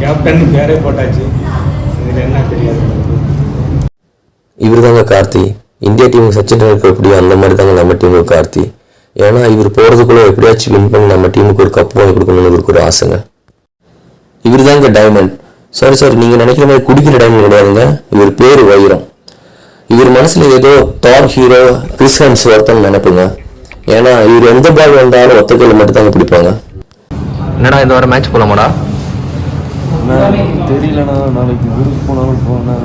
Captain பேரே போட்டாச்சு, இதில் என்ன தெரியாது. இவர் தாங்க கார்த்தி. இந்தியா டீமுக்கு சச்சின் டெண்டுல்கர் எப்படியோ அந்த மாதிரி தாங்க நம்ம டீமுக்கு கார்த்தி. ஏன்னா இவர் போகிறதுக்குள்ளே எப்படியாச்சும் வின் பண்ணி நம்ம டீமுக்கு ஒரு கப்பு வாங்கி கொடுக்கணும்னு இவருக்கு ஒரு ஆசைங்க. இவர் தாங்க டைமண்ட். சாரி நீங்கள் நினைக்கிற மாதிரி குடிக்கிற டைமண்ட் கிடையாதுங்க. இவர் பேர் வைரம். இவர் மனசில் ஏதோ தார் ஹீரோ கிறிஸ் ஹெம்ஸ்வொர்த்னு நினைப்புங்க. ஏன்னா இவர் எந்த பால் வந்தாலும் ஒத்த கையில் மட்டும் தாங்க பிடிப்பாங்க. என்னடா இந்த வாரம் மேட்ச் போகலாமாடா? தெரியலண்ணா, நாளைக்கு ஊருக்கு போனாலும் போனேன்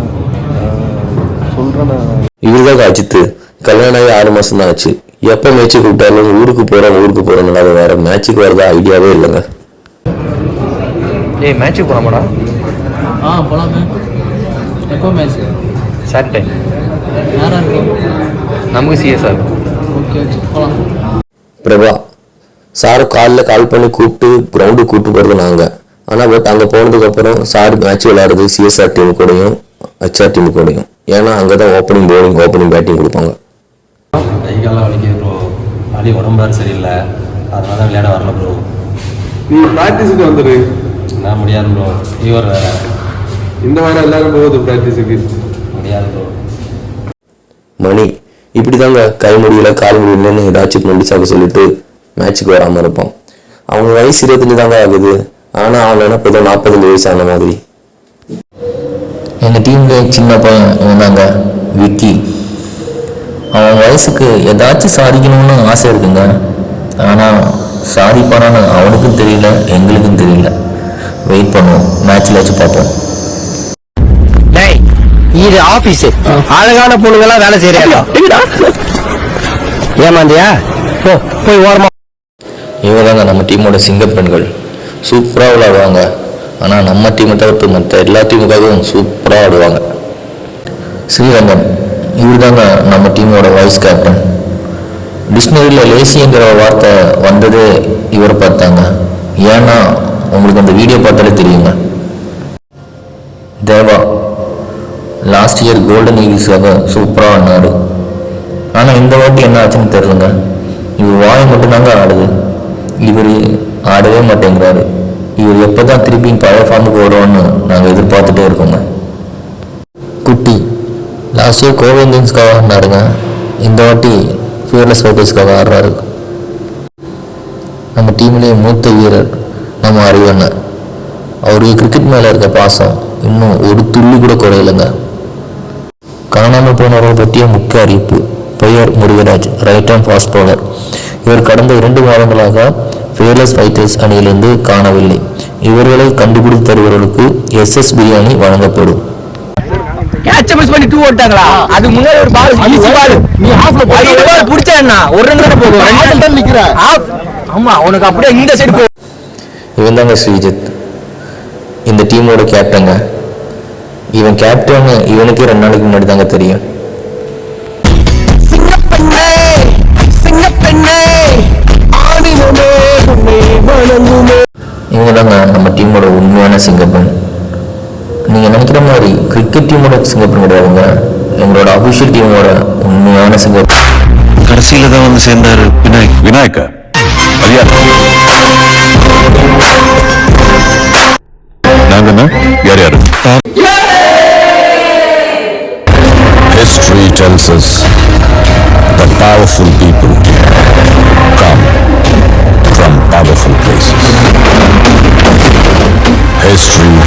சொல்கிறேண்ணா. இவர் தாங்க அஜித். கல்யாணம் ஆகி 6 மாதம் தான் ஆச்சு. எப்போ மேட்ச்சுக்கு கூப்பிட்டாலும் ஊருக்கு போகிறோம் அது வேறு மேட்ச்சுக்கு வரதா ஐடியாவே இல்லைங்க. ஏய் மேட்ச்சுக்கு போகலாமாடா? போகலாமே. எப்போ மேட்ச்? சாட்டர்டே. யாராக இருக்கும்? நமக்கு சிஎஸ்ஆர். ஓகே போகலாம். பிரபா சார் கால் பண்ணி கூப்பிட்டு கிரவுண்டுக்கு கூப்பிட்டு போகிறது நாங்கள். ஆனால் பட் அங்கே போனதுக்கப்புறம் சார் மேட்ச் விளையாடுறது சிஎஸ்ஆர் டீமு கூடயும் ஹெச்ஆர் டீமு கூடயும். ஏன்னா அங்கே தான் ஓப்பனிங் பேட்டிங் கொடுப்பாங்க. கைகாலம் வலிக்குது ப்ரோ, வலி உடம்பாரு சரியில்லை, அதனால தான் விளையாட வரல ப்ரோ. நீ ப்ராக்டிஸுக்கு வந்துடு. நான் முடியாது ப்ரோ, ஃபீவர் வேறு. இந்த வாரம் எல்லாரும் போகுது ப்ராக்டிஸுக்கு. முடியாது ப்ரோ. மணி இப்படி தாங்க கை முடியல கால் முடியலன்னு ஏதாச்சும் நொண்டிச்சாக்க சொல்லிட்டு மேட்ச்சுக்கு வராமல் இருப்பான். அவங்க வயசு 25 தாங்க ஆகுது. ஆனால் அவன் நினைப்பு ஏதோ 40 வயசு ஆன மாதிரி. எங்கள் டீமில் சின்ன பையன் இவன் தாங்க விக்கி. அவன் வயசுக்கு ஏதாச்சும் சாதிக்கணும்னு ஆசை இருக்குங்க. ஆனால் சாதிப்பானான்னு அவனுக்கும் தெரியல, எங்களுக்கும் தெரியல. வெயிட் பண்ணுவோம், மேட்ச்ல வச்சு பார்ப்போம். இது ஆபீஸ், அழகான பொண்ணுங்கெல்லாம் வேலை செய்யறியா? ஏமாந்தியா? போய் ஓரமா. இவங்க தாங்க நம்ம டீமோட சிங்க பெண்கள். சூப்பராக விளையாடுவாங்க. ஆனால் நம்ம டீமை தவிர்த்து மற்ற எல்லா டீமுக்காகவும் சூப்பராக ஆடுவாங்க. ஸ்ரீரங்கன் இவர் தாங்க நம்ம டீமோட வைஸ் கேப்டன். டிக்ஷனரியில் லேசிங்கிற வார்த்தை வந்ததே இவரை பார்த்தாங்க. ஏன்னா உங்களுக்கு அந்த வீடியோ பார்த்தாலே தெரியுங்க. தேவா லாஸ்ட் இயர் கோல்டன் ஈகிள்ஸாக சூப்பராக ஆடினாரு. ஆனால் இந்த வாட்டி என்ன ஆச்சுன்னு தெரிலங்க. இவர் வாய் மட்டும்தாங்க ஆடுது. இவர் ஆடவே மாட்டேங்கிறாரு. இவர் எப்போ தான் திருப்பியும் பழைய ஃபார்முக்கு வருவான்னு நாங்கள் எதிர்பார்த்துட்டே இருக்கோங்க. குட்டி லாஸ்ட் இயர் கோவை இந்தியன்ஸ்க்காக ஆடினாருங்க. இந்த வாட்டி ஃபியர்லெஸ் ஃபைட்டர்ஸ்க்காக ஆடுறாரு. நம்ம டீம்லேயே மூத்த வீரர் நம்ம அறிவண்ணன். அவருக்கு கிரிக்கெட் மேலே இருக்க பாசம் இன்னும் ஒரு துள்ளி கூட குறையலைங்க. காணாமல் போனவரை பற்றிய முக்கிய அறிவிப்பு. பெயர் Murugaraj, right hand fast bowler. இவர் கடந்த 2 மாதங்களாக ஃபியர்லெஸ் ஃபைட்டர்ஸ் அணியிலிருந்து காணவில்லை. இவர்களை கண்டுபிடித்து தருவர்களுக்கு SS பிரியாணி வழங்கப்படும். கேட்ச் மிஸ் பண்ணி 2 ஓட்டாங்களா? அது முன்னாடி ஒரு பால் ஈஸி பால். நீ ஹாஃப்ல பால் புடிச்சேன்னா ஒரு ரன் தான போகும். 2 ரன் நிக்குற. ஆமா உனக்கு அப்படியே இந்த சைடு போ. இவன் தாங்க ஸ்ரீஜித், இந்த டீமோட கேப்டங்க. இவன் கேப்டன் இவனுக்கே 2 நாளைக்கு முன்னாடி தாங்க தெரியும். இவங்க தாங்க நம்ம டீமோட உண்மையான சிங்கப்பெண். நீங்கள் நினைக்கிற மாதிரி கிரிக்கெட் டீமோட சிங்கப்பெண் கிடையாதுங்க. எங்களோட அபிஷியல் டீமோட உண்மையான சிங்கப்பெண். கடைசியில தான் வந்து சேர்ந்தாரு விநாயக்கா. நாங்க யார் யாரு? History tells us that powerful people come from powerful places. History